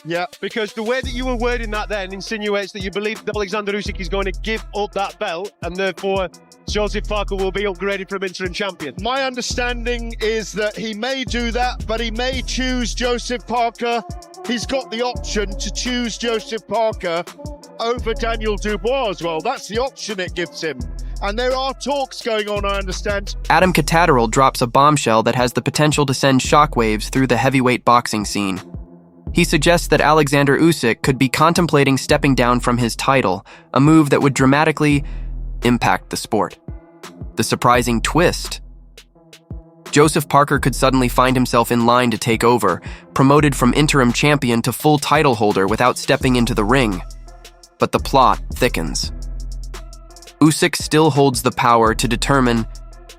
Yeah, because the way that you were wording that then insinuates that you believe that Oleksandr Usyk is going to give up that belt and therefore Joseph Parker will be upgraded from interim champion. My understanding is that he may do that, but he may choose Joseph Parker. He's got the option to choose Joseph Parker over Daniel Dubois as well. That's the option it gives him. And there are talks going on, I understand. Adam Catterall drops a bombshell that has the potential to send shockwaves through the heavyweight boxing scene. He suggests that Oleksandr Usyk could be contemplating stepping down from his title, a move that would dramatically impact the sport. The surprising twist: Joseph Parker could suddenly find himself in line to take over, promoted from interim champion to full title holder without stepping into the ring. But the plot thickens. Usyk still holds the power to determine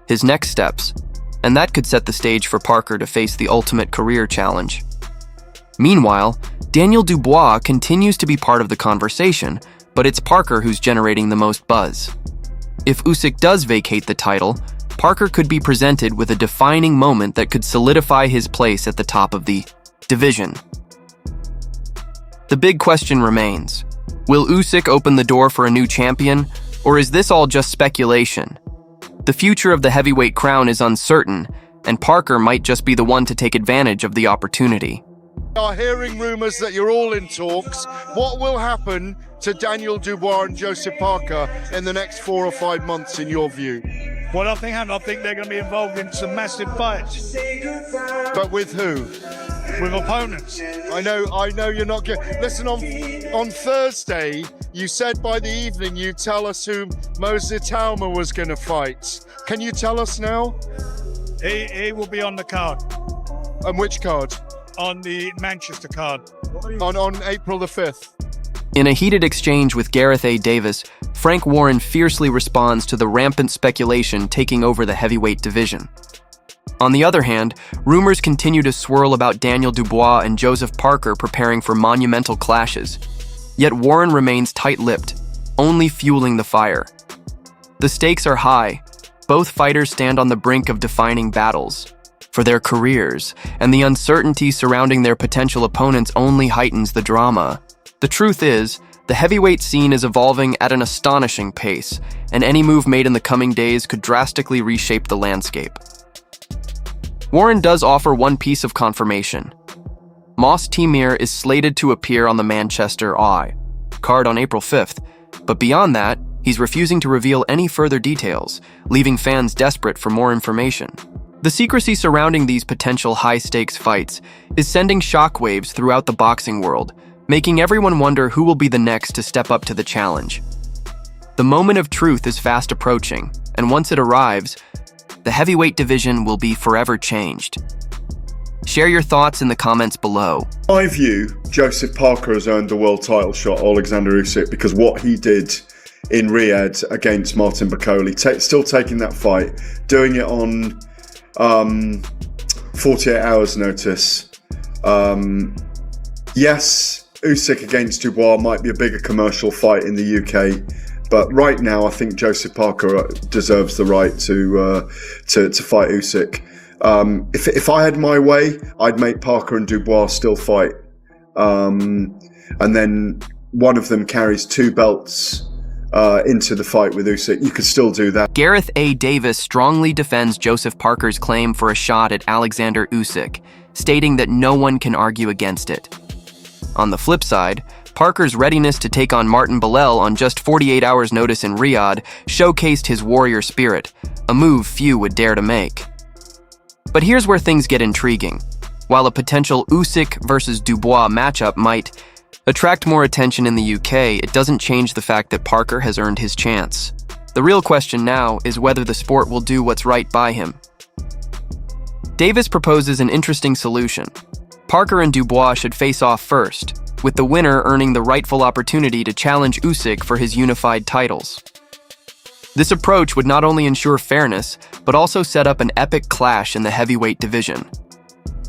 his next steps, and that could set the stage for Parker to face the ultimate career challenge. Meanwhile, Daniel Dubois continues to be part of the conversation, but it's Parker who's generating the most buzz. If Usyk does vacate the title, Parker could be presented with a defining moment that could solidify his place at the top of the division. The big question remains: will Usyk open the door for a new champion, or is this all just speculation? The future of the heavyweight crown is uncertain, and Parker might just be the one to take advantage of the opportunity. We are hearing rumours that you're all in talks. What will happen to Daniel Dubois and Joseph Parker in the next 4 or 5 months, in your view? Well, I think they're going to be involved in some massive fights. But with who? With opponents. I know you're not good. Listen, on Thursday, you said by the evening you'd tell us who Moses Talma was going to fight. Can you tell us now? He will be on the card. On which card? On the Manchester card. On April the 5th. In a heated exchange with Gareth A. Davis, Frank Warren fiercely responds to the rampant speculation taking over the heavyweight division. On the other hand, rumors continue to swirl about Daniel Dubois and Joseph Parker preparing for monumental clashes. Yet Warren remains tight-lipped, only fueling the fire. The stakes are high. Both fighters stand on the brink of defining battles for their careers, and the uncertainty surrounding their potential opponents only heightens the drama. The truth is, the heavyweight scene is evolving at an astonishing pace, and any move made in the coming days could drastically reshape the landscape. Warren does offer one piece of confirmation. Moss Temir is slated to appear on the Manchester card on April 5th, but beyond that, he's refusing to reveal any further details, leaving fans desperate for more information. The secrecy surrounding these potential high-stakes fights is sending shockwaves throughout the boxing world, making everyone wonder who will be the next to step up to the challenge. The moment of truth is fast approaching, and once it arrives, the heavyweight division will be forever changed. Share your thoughts in the comments below. In my view, Joseph Parker has earned the world title shot, Oleksandr Usyk, because what he did in Riyadh against Martin Bakole, still taking that fight, doing it on 48 hours notice. Yes, Usyk against Dubois might be a bigger commercial fight in the UK, but right now I think Joseph Parker deserves the right to fight Usyk. If I had my way, I'd make Parker and Dubois still fight, and then one of them carries 2 belts into the fight with Usyk. You could still do that. Gareth A. Davis strongly defends Joseph Parker's claim for a shot at Oleksandr Usyk, stating that no one can argue against it. On the flip side, Parker's readiness to take on Martin Bilal on just 48 hours' notice in Riyadh showcased his warrior spirit, a move few would dare to make. But here's where things get intriguing. While a potential Usyk versus Dubois matchup might attract more attention in the UK, it doesn't change the fact that Parker has earned his chance. The real question now is whether the sport will do what's right by him. Davis proposes an interesting solution. Parker and Dubois should face off first, with the winner earning the rightful opportunity to challenge Usyk for his unified titles. This approach would not only ensure fairness, but also set up an epic clash in the heavyweight division.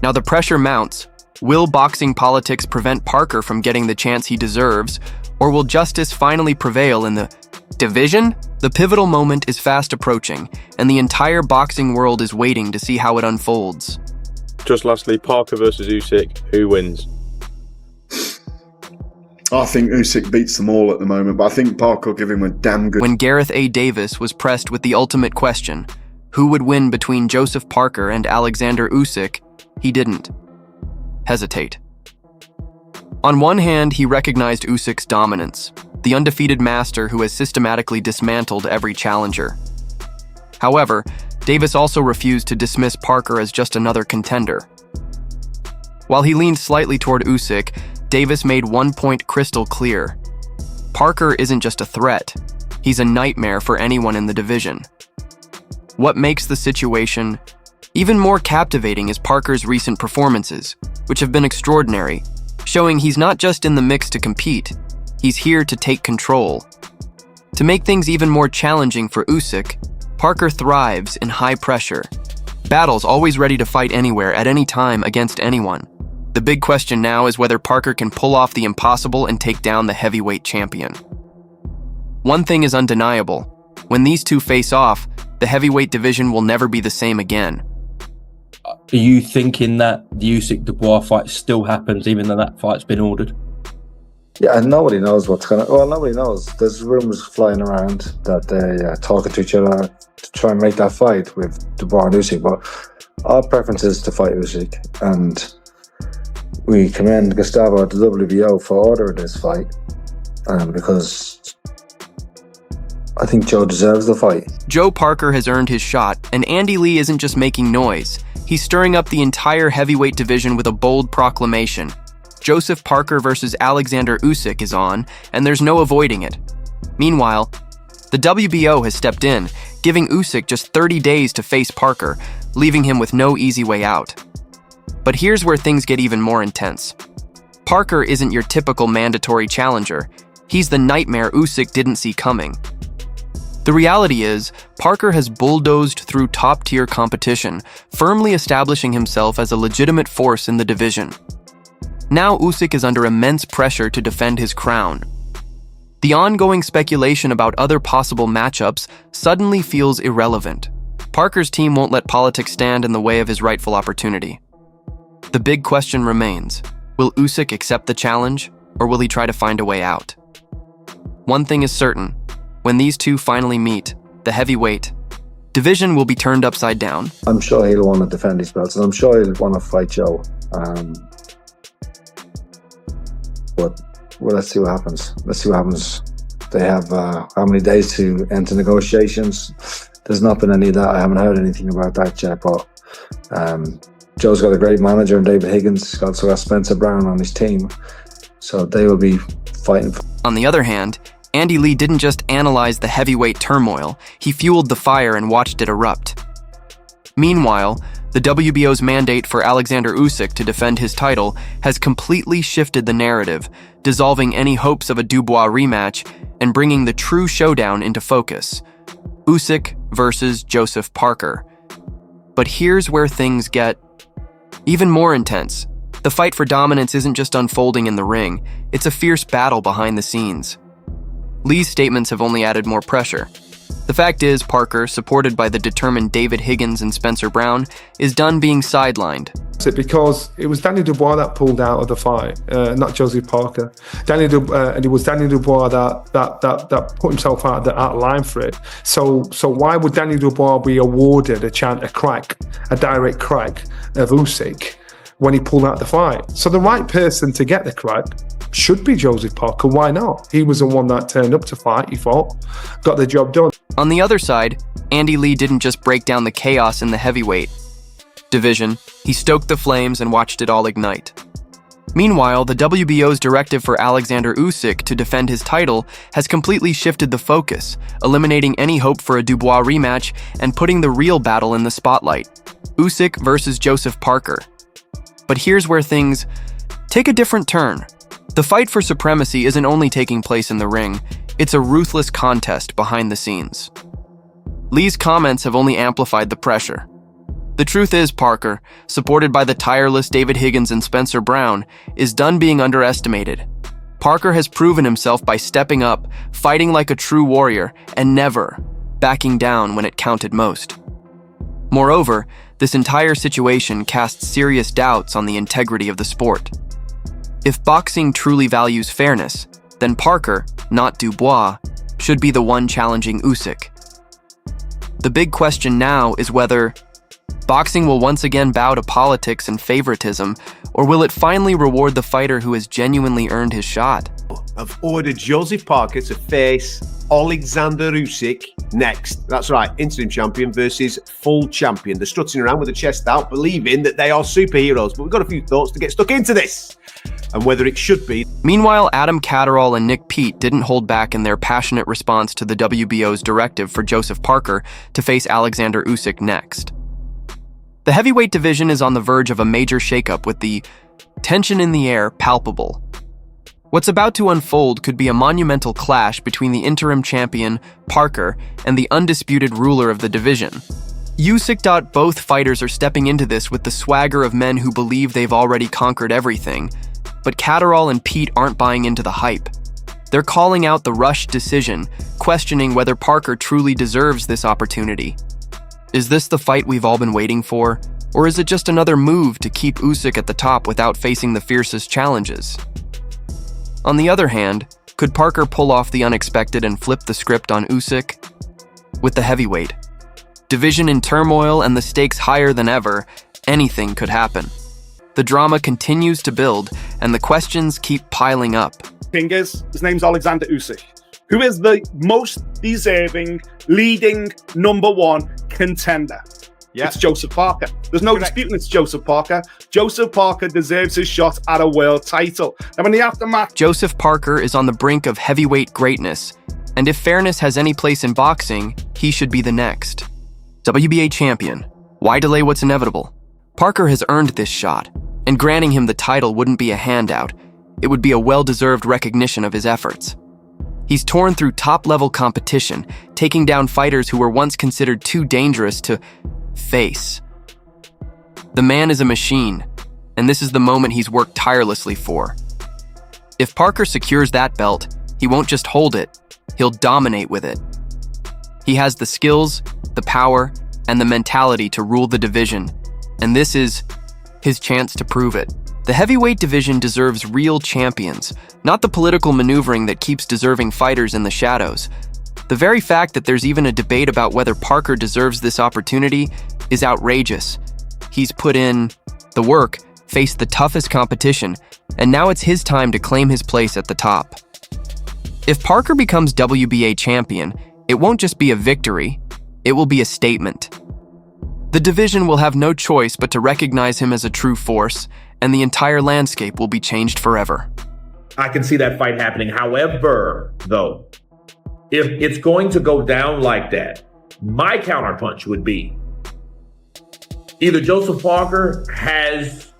Now the pressure mounts. Will boxing politics prevent Parker from getting the chance he deserves, or will justice finally prevail in the division? The pivotal moment is fast approaching, and the entire boxing world is waiting to see how it unfolds. Just lastly, Parker versus Usyk, who wins? I think Usyk beats them all at the moment, but I think Parker will give him a damn good... When Gareth A. Davis was pressed with the ultimate question, who would win between Joseph Parker and Oleksandr Usyk, he didn't hesitate. On one hand, he recognized Usyk's dominance, the undefeated master who has systematically dismantled every challenger. However, Davis also refused to dismiss Parker as just another contender. While he leaned slightly toward Usyk, Davis made one point crystal clear. Parker isn't just a threat, he's a nightmare for anyone in the division. What makes the situation even more captivating is Parker's recent performances, which have been extraordinary, showing he's not just in the mix to compete, he's here to take control. To make things even more challenging for Usyk, Parker thrives in high pressure. Battles always ready to fight anywhere at any time against anyone. The big question now is whether Parker can pull off the impossible and take down the heavyweight champion. One thing is undeniable. When these two face off, the heavyweight division will never be the same again. Are you thinking that the Usyk-Dubois fight still happens even though that fight's been ordered? Yeah, and nobody knows what's going to... Well, nobody knows. There's rumours flying around that they're talking to each other to try and make that fight with Dubois and Usyk, but our preference is to fight Usyk, and we commend Gustavo at the WBO for ordering this fight, because I think Joe deserves the fight. Joe Parker has earned his shot, and Andy Lee isn't just making noise. He's stirring up the entire heavyweight division with a bold proclamation. Joseph Parker versus Oleksandr Usyk is on, and there's no avoiding it. Meanwhile, the WBO has stepped in, giving Usyk just 30 days to face Parker, leaving him with no easy way out. But here's where things get even more intense. Parker isn't your typical mandatory challenger. He's the nightmare Usyk didn't see coming. The reality is, Parker has bulldozed through top-tier competition, firmly establishing himself as a legitimate force in the division. Now Usyk is under immense pressure to defend his crown. The ongoing speculation about other possible matchups suddenly feels irrelevant. Parker's team won't let politics stand in the way of his rightful opportunity. The big question remains, will Usyk accept the challenge, or will he try to find a way out? One thing is certain, when these two finally meet, the heavyweight division will be turned upside down. I'm sure he'll want to defend his belts, and I'm sure he'll want to fight Joe. But well, let's see what happens. They have how many days to enter negotiations? There's not been any of that. I haven't heard anything about that yet. But Joe's got a great manager in David Higgins. He's also got Spencer Brown on his team, so they will be fighting. On the other hand, Andy Lee didn't just analyze the heavyweight turmoil, he fueled the fire and watched it erupt. Meanwhile, the WBO's mandate for Oleksandr Usyk to defend his title has completely shifted the narrative, dissolving any hopes of a Dubois rematch and bringing the true showdown into focus. Usyk versus Joseph Parker. But here's where things get even more intense. The fight for dominance isn't just unfolding in the ring, it's a fierce battle behind the scenes. Lee's statements have only added more pressure. The fact is, Parker, supported by the determined David Higgins and Spencer Brown, is done being sidelined. Because it was Danny Dubois that pulled out of the fight, not Joseph Parker. And it was Danny Dubois that put himself out of line for it. So why would Danny Dubois be awarded a direct crack of Usyk when he pulled out the fight? So the right person to get the crack should be Joseph Parker. Why not? He was the one that turned up to fight, he fought, got the job done. On the other side, Andy Lee didn't just break down the chaos in the heavyweight division, he stoked the flames and watched it all ignite. Meanwhile, the WBO's directive for Oleksandr Usyk to defend his title has completely shifted the focus, eliminating any hope for a Dubois rematch and putting the real battle in the spotlight. Usyk versus Joseph Parker. But here's where things take a different turn. The fight for supremacy isn't only taking place in the ring, it's a ruthless contest behind the scenes. Lee's comments have only amplified the pressure. The truth is, Parker, supported by the tireless David Higgins and Spencer Brown, is done being underestimated. Parker has proven himself by stepping up, fighting like a true warrior, and never backing down when it counted most. Moreover, this entire situation casts serious doubts on the integrity of the sport. If boxing truly values fairness, then Parker, not Dubois, should be the one challenging Usyk. The big question now is whether boxing will once again bow to politics and favoritism, or will it finally reward the fighter who has genuinely earned his shot? I've ordered Joseph Parker to face Oleksandr Usyk next. That's right, interim champion versus full champion. They're strutting around with the chest out, believing that they are superheroes. But we've got a few thoughts to get stuck into this and whether it should be. Meanwhile, Adam Catterall and Nick Peet didn't hold back in their passionate response to the WBO's directive for Joseph Parker to face Oleksandr Usyk next. The heavyweight division is on the verge of a major shakeup with the tension in the air palpable. What's about to unfold could be a monumental clash between the interim champion, Parker, and the undisputed ruler of the division. Usyk. Both fighters are stepping into this with the swagger of men who believe they've already conquered everything, but Catterall and Peet aren't buying into the hype. They're calling out the rushed decision, questioning whether Parker truly deserves this opportunity. Is this the fight we've all been waiting for, or is it just another move to keep Usyk at the top without facing the fiercest challenges? On the other hand, could Parker pull off the unexpected and flip the script on Usyk? With the heavyweight division in turmoil and the stakes higher than ever, anything could happen. The drama continues to build, and the questions keep piling up. Thing is, his name's Oleksandr Usyk, who is the most deserving, leading #1 contender. It's Joseph Parker. There's no disputing it's Joseph Parker. Joseph Parker deserves his shot at a world title. Now, in the aftermath, Joseph Parker is on the brink of heavyweight greatness, and if fairness has any place in boxing, he should be the next. WBA champion. Why delay what's inevitable? Parker has earned this shot, and granting him the title wouldn't be a handout. It would be a well-deserved recognition of his efforts. He's torn through top-level competition, taking down fighters who were once considered too dangerous to face. The man is a machine, and this is the moment he's worked tirelessly for. If Parker secures that belt, he won't just hold it, he'll dominate with it. He has the skills, the power, and the mentality to rule the division, and this is his chance to prove it. The heavyweight division deserves real champions, not the political maneuvering that keeps deserving fighters in the shadows. The very fact that there's even a debate about whether Parker deserves this opportunity is outrageous. He's put in the work, faced the toughest competition, and now it's his time to claim his place at the top. If Parker becomes WBA champion, it won't just be a victory, it will be a statement. The division will have no choice but to recognize him as a true force, and the entire landscape will be changed forever. I can see that fight happening. However, though, if it's going to go down like that, my counterpunch would be either Joseph Parker has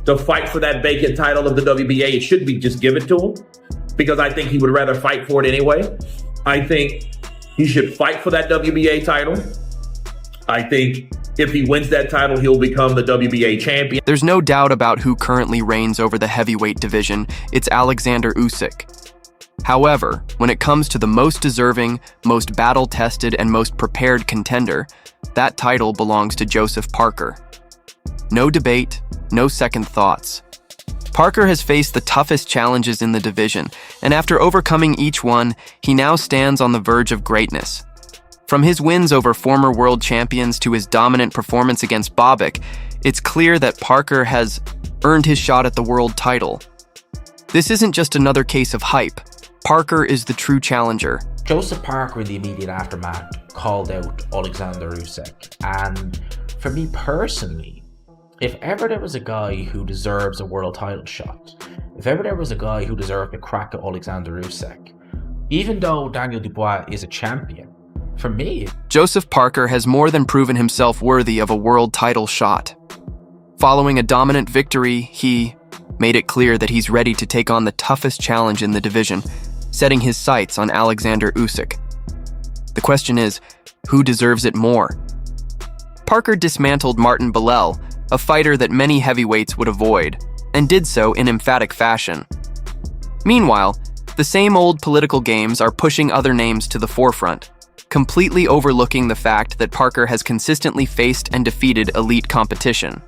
to fight for that vacant title of the WBA. It should be just give it to him, because I think he would rather fight for it anyway. I think he should fight for that WBA title. I think if he wins that title, he'll become the WBA champion. There's no doubt about who currently reigns over the heavyweight division. It's Oleksandr Usyk. However, when it comes to the most deserving, most battle-tested, and most prepared contender, that title belongs to Joseph Parker. No debate, no second thoughts. Parker has faced the toughest challenges in the division, and after overcoming each one, he now stands on the verge of greatness. From his wins over former world champions to his dominant performance against Bobek, it's clear that Parker has earned his shot at the world title. This isn't just another case of hype. Parker is the true challenger. Joseph Parker in the immediate aftermath called out Oleksandr Usyk, and for me personally, if ever there was a guy who deserves a world title shot, if ever there was a guy who deserved a crack at Oleksandr Usyk, even though Daniel Dubois is a champion, for me, Joseph Parker has more than proven himself worthy of a world title shot. Following a dominant victory, he made it clear that he's ready to take on the toughest challenge in the division, setting his sights on Oleksandr Usyk. The question is, who deserves it more? Parker dismantled Martin Belal, a fighter that many heavyweights would avoid, and did so in emphatic fashion. Meanwhile, the same old political games are pushing other names to the forefront, completely overlooking the fact that Parker has consistently faced and defeated elite competition.